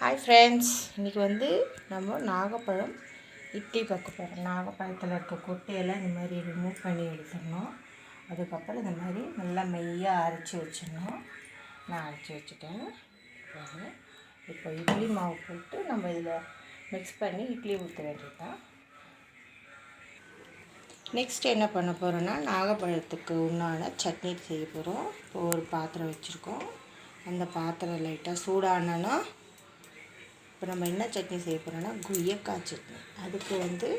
Hi friends, இன்றைக்கி நம்ம நாகப்பழம் இட்லி பார்க்க போகிறோம். நாகப்பழத்தில் இருக்க கொட்டையெல்லாம் இந்த மாதிரி ரிமூவ் பண்ணி எடுத்துடணும். அதுக்கப்புறம் இந்த மாதிரி நல்லா மையாக அரைச்சி வச்சிடணும். நான் அரைச்சி வச்சுட்டேன். இப்போ இட்லி மாவு போட்டு நம்ம இதில் மிக்ஸ் பண்ணி இட்லி ஊற்ற வேண்டியது தான். நெக்ஸ்ட் என்ன பண்ண போகிறோன்னா, நாகப்பழத்துக்கு உண்டான சட்னி செய்ய போகிறோம். இப்போ ஒரு பாத்திரம் வச்சுருக்கோம். அந்த பாத்திரம் லைட்டாக சூடானோன்னா இப்போ நம்ம என்ன சட்னி செய்ய போகிறோன்னா, கொய்யக்காய் சட்னி. அதுக்கு 2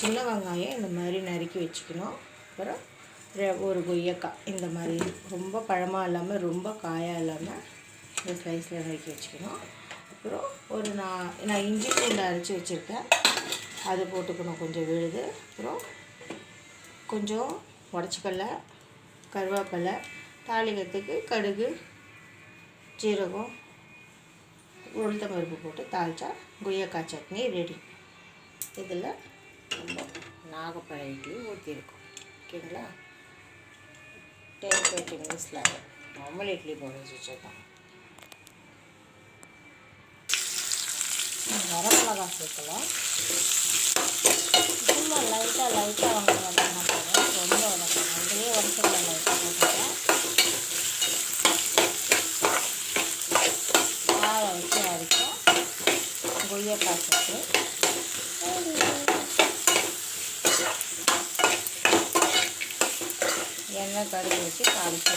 சின்ன வெங்காயம் இந்த மாதிரி நறுக்கி வச்சுக்கணும். அப்புறம் ஒரு கொய்யக்காய் இந்த மாதிரி ரொம்ப பழமாக இல்லாமல் ரொம்ப காயாக இல்லாமல் இந்த ஸ்லைஸில் நறுக்கி வச்சுக்கணும். அப்புறம் நான் இஞ்சி பூண்டு அரைச்சி வச்சுருக்கேன், அது போட்டுக்கணும் கொஞ்சம் விழுது. அப்புறம் கொஞ்சம் உடச்சிக்கல்ல, கருவேப்பிலை, தாளிக்கிறதுக்கு கடுகு, ஜீரகம், உளுத்தம் பருப்பு போட்டு தாளித்தா கொய்யக்காய் சட்னி ரெடி. இதில் நம்ம நாகப்பழ இட்லி ஊற்றிருக்கோம். ஓகேங்களா? 10-20 மினிட்ஸில் நார்மல் இட்லி போட வச்சுருக்கோம். வரமிளகா சேர்க்கலாம். சும்மா லைட்டாக வதக்கினா போதும், ரொம்ப வதக்கணும். இதுலேயே உடச்சிக்கல லைட்டாக போட்டுட்டேன். ஆற வச்சு அரைச்சோம் கொய்யக்காய் சட்னி. எண்ணெய் கடுகு வச்சு தாளிச்சு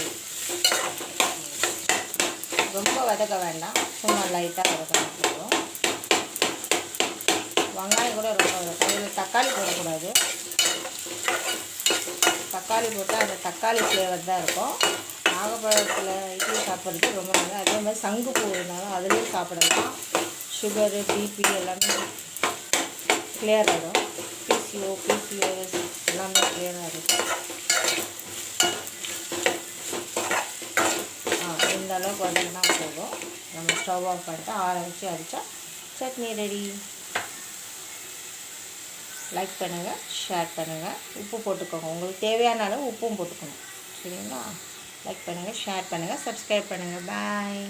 ரொம்ப வதக்க வேண்டாம், சும்மா லைட்டாக வதக்கணும் போதும். வெங்காயம் கூட ரொம்ப வதக்கும். இதில் தக்காளி போடக்கூடாது. தக்காளி போட்டால் அந்த தக்காளி ஃப்ளேவர் தான் இருக்கும். நாகப்பழத்தில் இட்லி சாப்பிட்றது ரொம்ப நல்லா. அதே மாதிரி சங்குப்பூ இருந்தாலும் அதுலேயும் சாப்பிடலாம். சுகரு, பிபி எல்லாமே கிளியர் ஆகிடும். பிசிஓஎஸ் எல்லாமே கிளியராக இருக்கும். இந்த அளவுக்கு வதங்கினா போதும். நம்ம ஸ்டவ் ஆஃப் பண்ணிட்டு ஆற வச்சு அரைச்சா சட்னி ரெடி. லைக் பண்ணுங்கள், ஷேர் பண்ணுங்கள், உப்பு போட்டுக்கோங்க. உங்களுக்கு தேவையான அளவு உப்பும் போட்டுக்கணும். சரிங்களா? லைக் பண்ணுங்கள், ஷேர் பண்ணுங்கள், சப்ஸ்கிரைப் பண்ணுங்கள். பாய்.